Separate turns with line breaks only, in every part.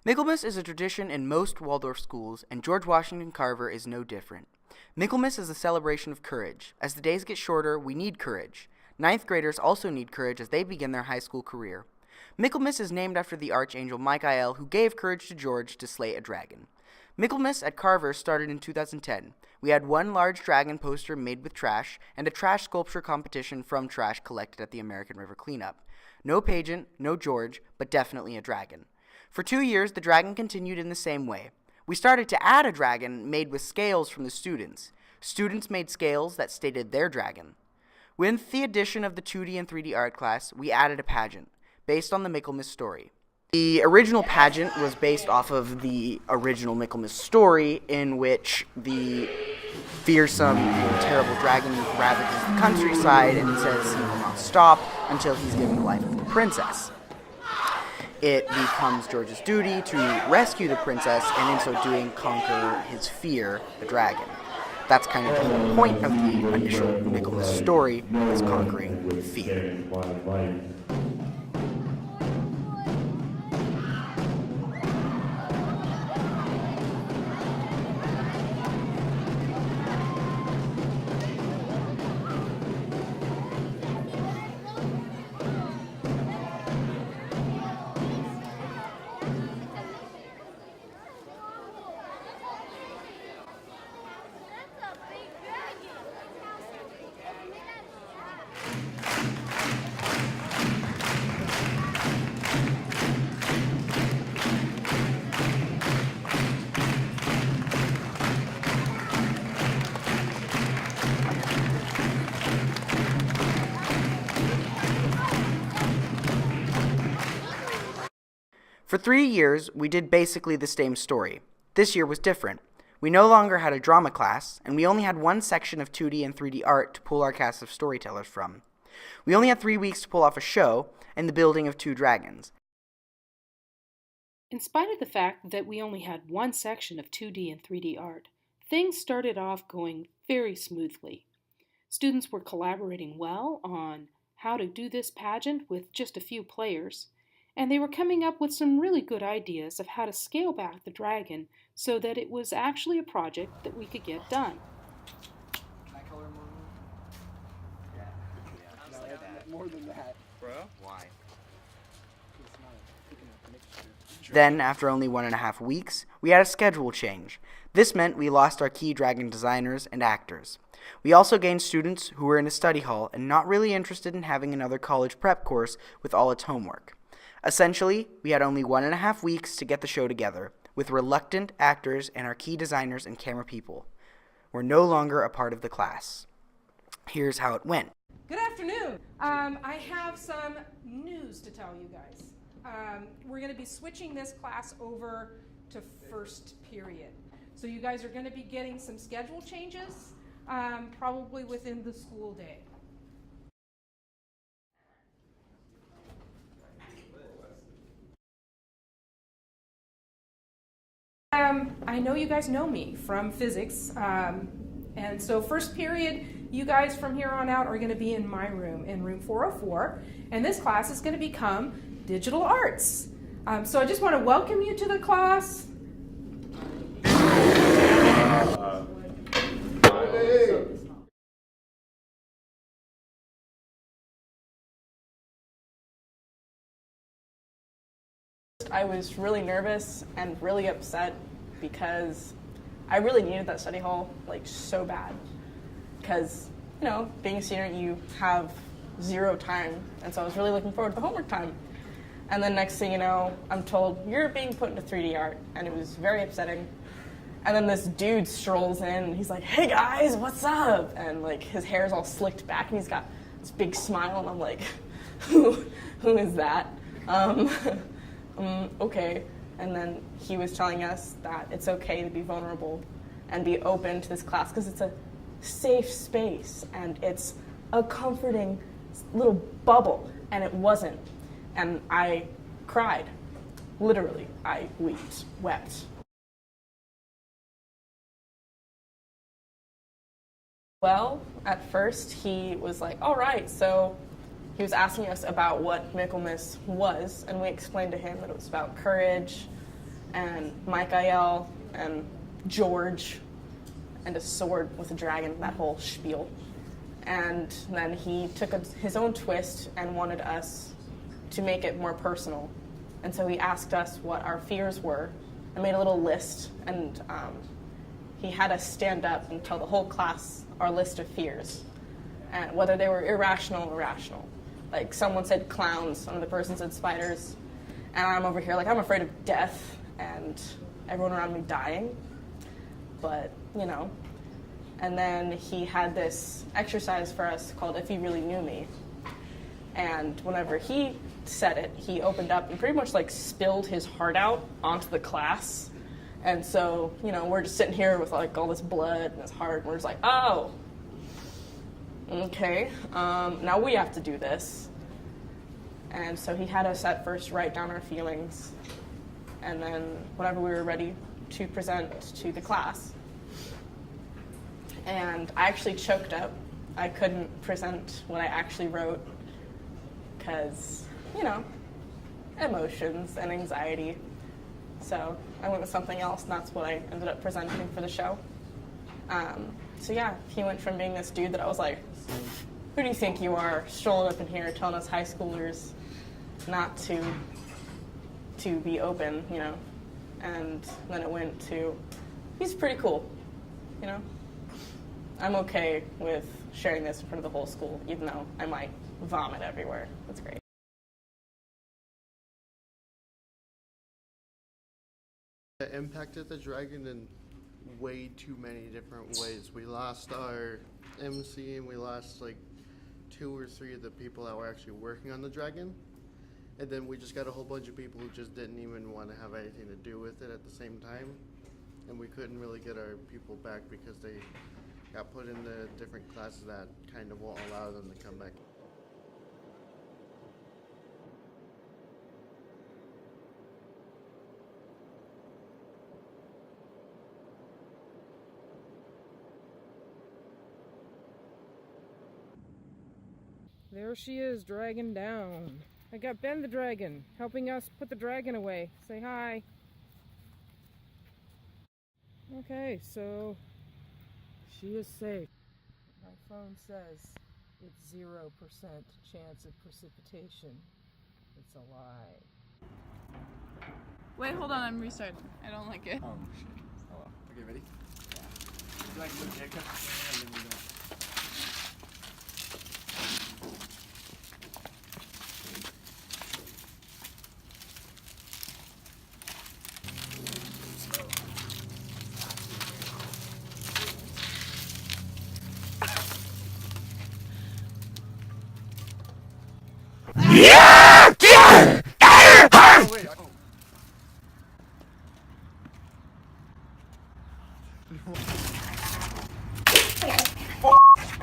Michaelmas is a tradition in most Waldorf schools, and George Washington Carver is no different. Michaelmas is a celebration of courage. As the days get shorter, we need courage. Ninth graders also need courage as they begin their high school career. Michaelmas is named after the archangel Michael, who gave courage to George to slay a dragon. Michaelmas at Carver started in 2010. We had one large dragon poster made with trash and a trash sculpture competition from trash collected at the American River cleanup. No pageant, no George, but definitely a dragon. For 2 years, the dragon continued in the same way. We started to add a dragon made with scales from the students. Students made scales that stated their dragon. With the addition of the 2D and 3D art class, we added a pageant, based on the Michaelmas story. The original pageant was based off of the original Michaelmas story, in which the fearsome, terrible dragon ravages the countryside and says he will not stop until he's given the life of the princess. It becomes George's duty to rescue the princess, and in so doing conquer his fear, the dragon. That's kind of the point of the initial Michaelmas story, is conquering fear. For 3 years, we did basically the same story. This year was different. We no longer had a drama class, and we only had one section of 2D and 3D art to pull our cast of storytellers from. We only had 3 weeks to pull off a show and the building of 2 dragons.
In spite of the fact that we only had one section of 2D and 3D art, things started off going very smoothly. Students were collaborating well on how to do this pageant with just a few players, and they were coming up with some really good ideas of how to scale back the dragon so that it was actually a project that we could get done.
Can I color more? Yeah. More than that.
Bro?
Why? Then, after only 1.5 weeks, we had a schedule change. This meant we lost our key dragon designers and actors. We also gained students who were in a study hall and not really interested in having another college prep course with all its homework. Essentially, we had only 1.5 weeks to get the show together, with reluctant actors and our key designers and camera people. We're no longer a part of the class. Here's how it went.
Good afternoon. I have some news to tell you guys. We're going to be switching this class over to first period. So you guys are going to be getting some schedule changes, probably within the school day. I know you guys know me from physics, and so first period, you guys from here on out are going to be in my room, in room 404, and this class is going to become digital arts. So I just want to welcome you to the class.
I was really nervous and really upset because I really needed that study hall like so bad. Because, you know, being a senior, you have 0 time, and so I was really looking forward to the homework time. And then next thing you know, I'm told, you're being put into 3D art, and it was very upsetting. And then this dude strolls in, and he's like, hey guys, what's up? And like his hair's all slicked back, and he's got this big smile, and I'm like, who is that? Okay. And then he was telling us that it's okay to be vulnerable and be open to this class because it's a safe space and it's a comforting little bubble, and it wasn't. And I cried. Literally, I wept. Well, at first he was like, all right, so he was asking us about what Michaelmas was, and we explained to him that it was about courage, and Michael and George and a sword with a dragon, that whole spiel. And then he took his own twist and wanted us to make it more personal. And so he asked us what our fears were and made a little list, and he had us stand up and tell the whole class our list of fears, and whether they were irrational or rational. Like someone said clowns, another person said spiders, and I'm over here like I'm afraid of death and everyone around me dying. But, you know. And then he had this exercise for us called If You Really Knew Me. And whenever he said it, he opened up and pretty much like spilled his heart out onto the class. And so, you know, we're just sitting here with like all this blood and his heart, and we're just like, oh, okay, now we have to do this. And so he had us at first write down our feelings, and then whenever we were ready to present to the class. And I actually choked up. I couldn't present what I actually wrote because, you know, emotions and anxiety. So I went with something else, and that's what I ended up presenting for the show. So yeah, he went from being this dude that I was like, who do you think you are, strolling up in here telling us high schoolers not to be open, you know? And then it went to, he's pretty cool, you know? I'm okay with sharing this in front of the whole school, even though I might vomit everywhere. That's great.
It impacted the dragon in way too many different ways. We lost our MC, and we lost like 2 or 3 of the people that were actually working on the dragon. And then we just got a whole bunch of people who just didn't even want to have anything to do with it at the same time. And we couldn't really get our people back because they got put into different classes that kind of won't allow them to come back.
There she is, dragon down. I got Ben the dragon, helping us put the dragon away. Say hi. Okay, so she is safe. My phone says it's 0% chance of precipitation. It's a lie.
Wait, hold on, I'm restarting. I don't like it.
Oh shit. Oh well. Okay, ready? Yeah. Would you like a little haircut? And then we go. Oh, wait,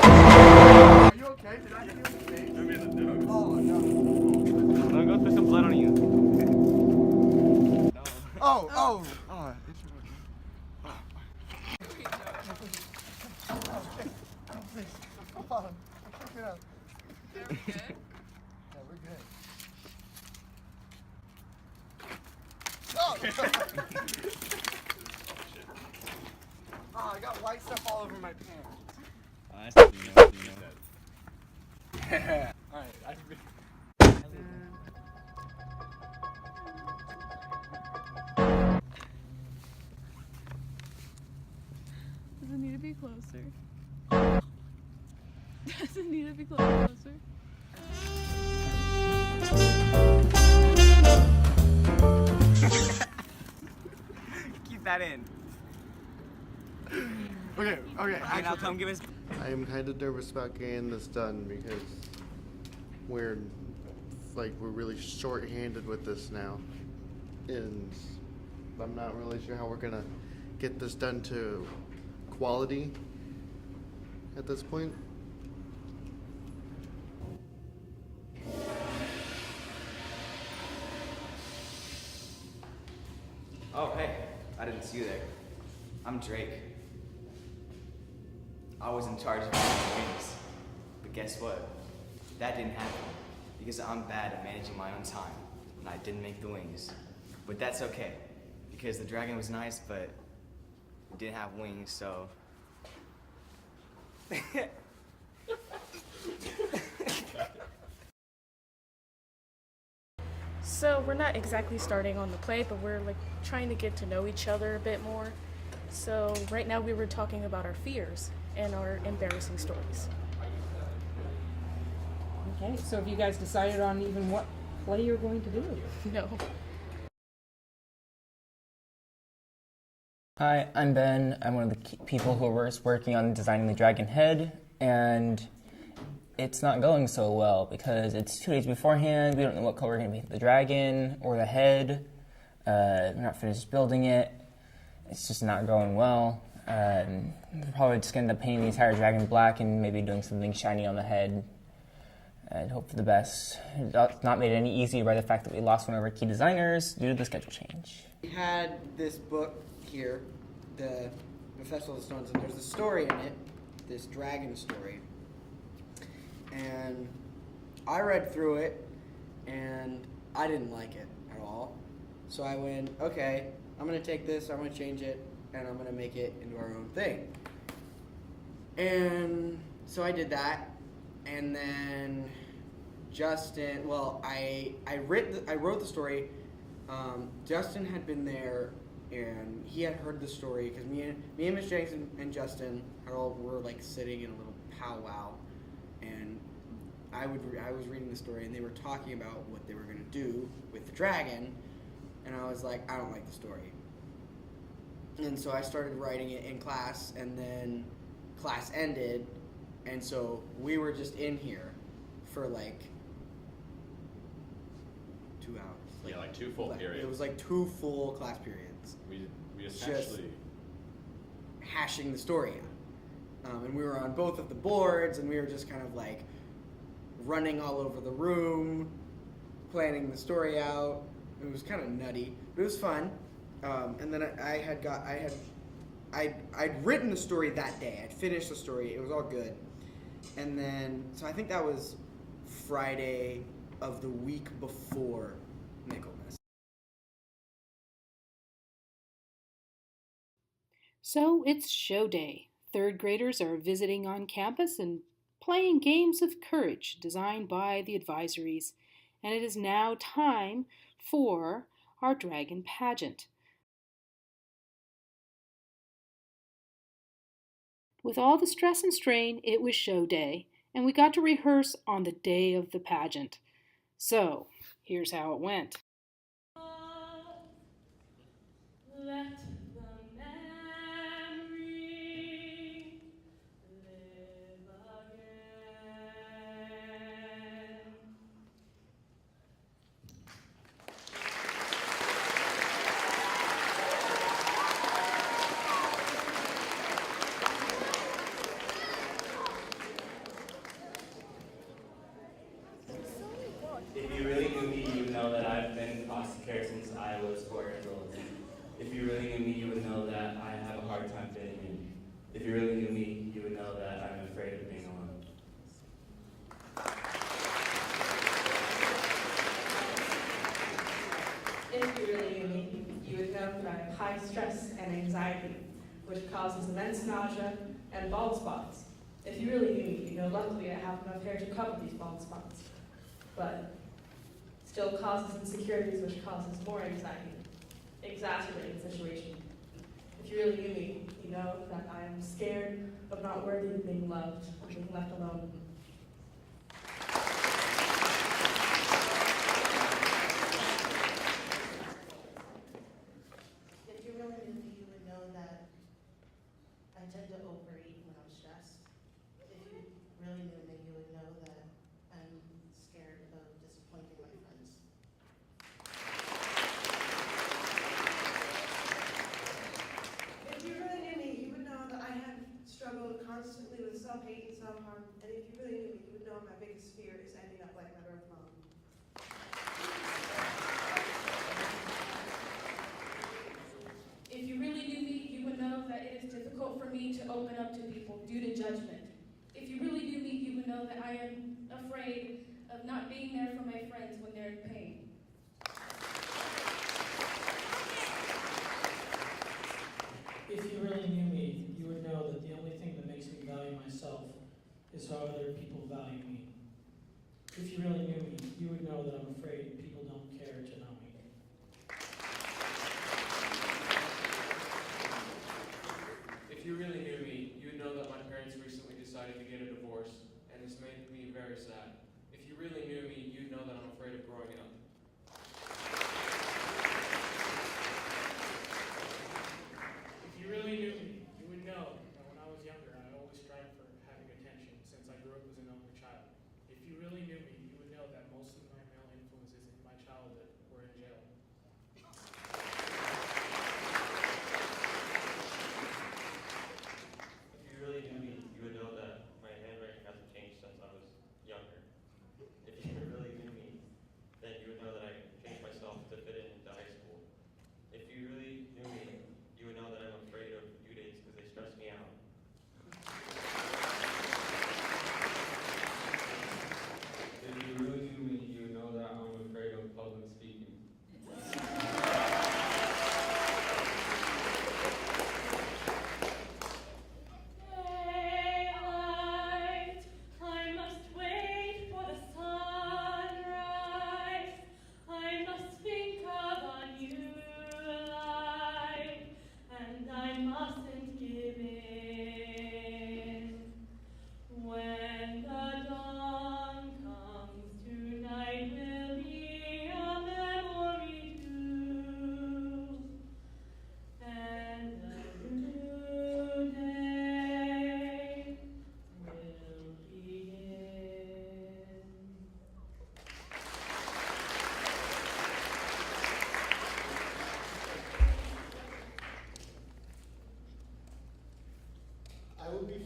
Are you okay? Did I hit you in the face? I made a joke. Oh no.
I'm gonna put some blood on you. No.
Oh. Please. Come on. Check it out.
Are we good?
Yeah, we're good. Oh! Oh, I got white stuff all over my pants. Yeah. Alright,
Does it need to be closer? Does it need to be closer?
Keep that in.
Okay.
Okay, now come give us.
I am kind of nervous about getting this done because we're really short-handed with this now, and I'm not really sure how we're gonna get this done to quality at this point.
Oh, hey, I didn't see you there. I'm Drake. I was in charge of making the wings. But guess what? That didn't happen because I'm bad at managing my own time, and I didn't make the wings. But that's okay, because the dragon was nice, but it didn't have wings, so.
So we're not exactly starting on the play, but we're like trying to get to know each other a bit more. So right now we were talking about our fears and our embarrassing stories.
Okay, so have you guys decided on even what play you're going to do?
No.
Hi, I'm Ben. I'm one of the people who are working on designing the dragon head, and it's not going so well because it's 2 days beforehand. We don't know what color we're going to paint the dragon or the head. We're not finished building it. It's just not going well. We're probably just going to end up painting the entire dragon black and maybe doing something shiny on the head and hope for the best. It's not made any easier by the fact that we lost one of our key designers due to the schedule change.
We had this book here, the Festival of the Stones, and there's a story in it, this dragon story. And I read through it, and I didn't like it at all. So I went, okay, I'm going to take this, I'm going to change it, and I'm going to make it into our own thing. And so I did that, and then Justin, well, I wrote the story. Justin had been there, and he had heard the story, because me and Miss Jackson and Justin were like sitting in a little powwow, and I was reading the story, and they were talking about what they were going to do with the dragon, and I was like, I don't like the story. And so I started writing it in class, and then class ended, and so we were just in here for like 2 hours.
Like 2 full periods.
It was like 2 full class periods.
We essentially
just hashing the story out. And we were on both of the boards, and we were just kind of like running all over the room, planning the story out. It was kind of nutty, but it was fun. And then I'd written the story that day. I'd finished the story. It was all good. And then, so I think that was Friday of the week before michaelmas.
So it's show day. 3rd graders are visiting on campus and playing games of courage designed by the advisories. And it is now time for our dragon pageant. With all the stress and strain, it was show day, and we got to rehearse on the day of the pageant. So, here's how it went.
Let the memory live again.
If you really knew me, you would know that I've been in foster care since I was 4 years old. If you really knew me, you would know that I have a hard time fitting in. If you really knew me, you would know that I'm afraid of being alone.
If you really knew me, you would know that I have high stress and anxiety, which causes immense nausea and bald spots. If you really knew me, you know luckily I have enough hair to cover these bald spots, but still causes insecurities, which causes more anxiety, exacerbating the situation. If you really knew me, you know that I am scared of not worthy of being loved or being left alone.
If you really knew me, you would know that I tend to overeat when I'm stressed. If you really knew me, you would know that I'm scared of disappointing my friends. If you really knew me, you would know that I have struggled constantly with self-hate and self-harm. And if you really knew me, you would know my biggest fear is ending up like my birth mom.
If you really knew me, you would know that it is difficult for me to open up to people due to judgment. If you really knew me, you would know that I am afraid of not being there for my friends when they're in pain.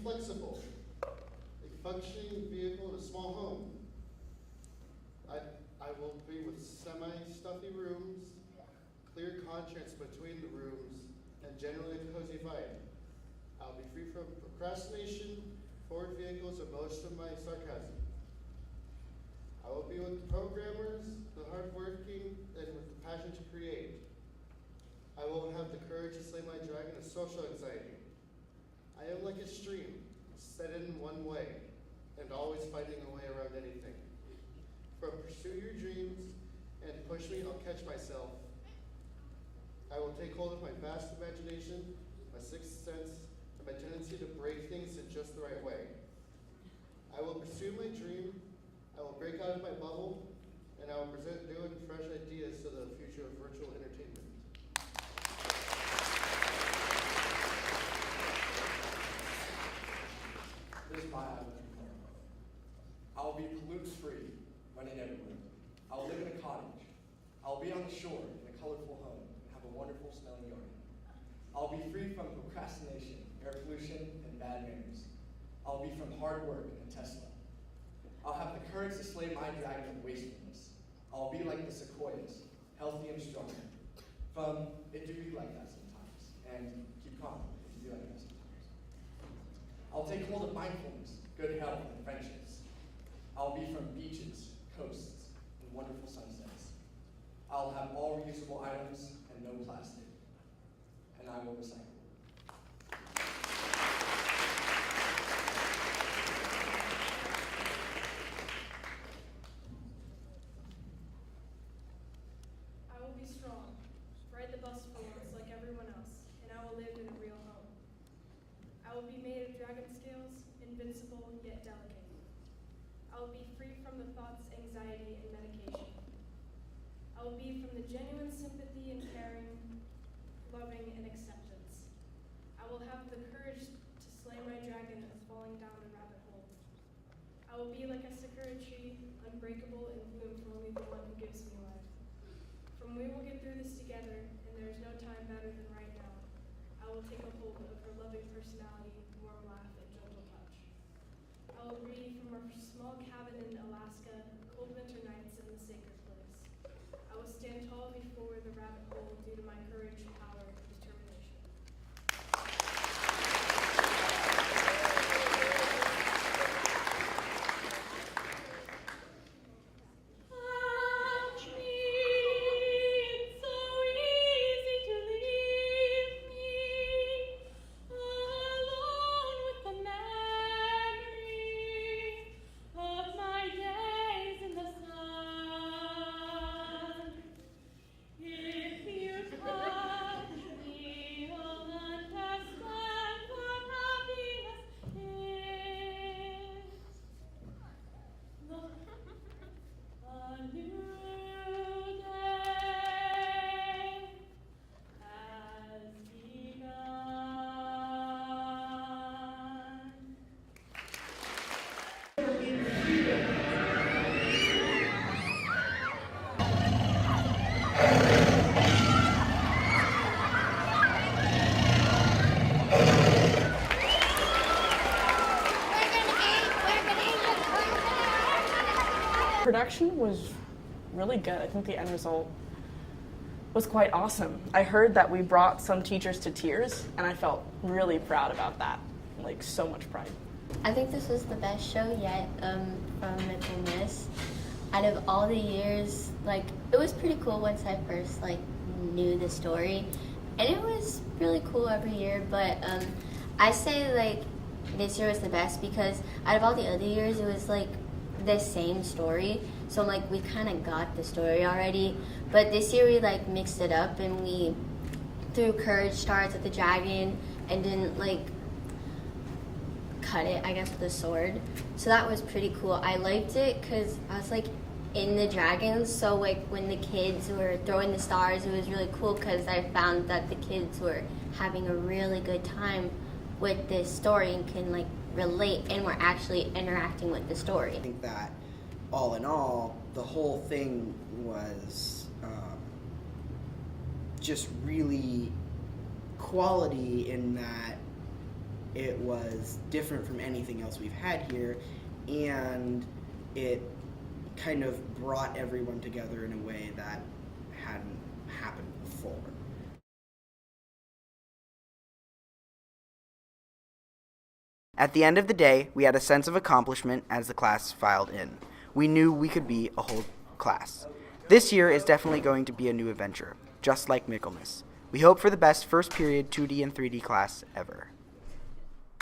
flexible, a functioning vehicle in a small home. I will be with semi-stuffy rooms, clear contrast between the rooms, and generally a cozy vibe. I'll be free from procrastination, forward vehicles, and most of my sarcasm. I will be with the programmers, the hardworking, and with the passion to create. I will have the courage to slay my dragon of social anxiety. I am like a stream, set in one way, and always finding a way around anything. From pursue your dreams and push me, I'll catch myself. I will take hold of my vast imagination, my sixth sense, and my tendency to break things in just the right way. I will pursue my dream, I will break out of my bubble, and I will present new and fresh ideas to the future of virtual entertainment.
This is my island. I will be pollutant-free, running everywhere. I will live in a cottage. I will be on the shore in a colorful home and have a wonderful smelling garden. I will be free from procrastination, air pollution, and bad manners. I will be from hard work and Tesla. I'll have the courage to slay my dragon of wastefulness. I will be like the sequoias, healthy and strong. It do be like that sometimes, and keep calm if you do like that sometimes. I'll take hold of mindfulness, good health, and friendships. I'll be from beaches, coasts, and wonderful sunsets. I'll have all reusable items and no plastic. And I will recycle.
I will be strong, ride the bus for once like everyone else, and I will live in a real home. I will be made of dragon scales, invincible yet delicate. I will be free from the thoughts, anxiety, and medication. I will be from the genuine sympathy and caring, loving, and acceptance. I will have the courage to slay my dragon of falling down a rabbit hole. I will be like a sakura tree, unbreakable and bloom for only the one who gives me life. From we will get through this together, and there is no time better than right now. I will take a hold of her loving personality, warm laugh, and gentle touch. I will read from our small cabin in Alaska, cold winter nights in the sacred place. I will stand tall before the rabbit hole due to my courage, power, and determination.
Production was really good. I think the end result was quite awesome. I heard that we brought some teachers to tears, and I felt really proud about that. Like, so much pride.
I think this was the best show yet from michaelmas. Out of all the years, like, it was pretty cool once I first, like, knew the story. And it was really cool every year, but I say, like, this year was the best because out of all the other years, it was, like, the same story. So, like, we kind of got the story already. But this year, we, like, mixed it up and we threw courage stars at the dragon and didn't, like, cut it, I guess, with a sword. So that was pretty cool. I liked it because I was, like, in the dragons. So, like, when the kids were throwing the stars, it was really cool because I found that the kids were having a really good time with this story and can, like, relate and we're actually interacting with the story.
I think that all in all, the whole thing was just really quality in that It was different from anything else we've had here, and it kind of brought everyone together in a way that hadn't happened before. At the end of the day, we had a sense of accomplishment as the class filed in. We knew we could be a whole class. This year is definitely going to be a new adventure, just like Michaelmas. We hope for the best first period 2D and 3D class ever.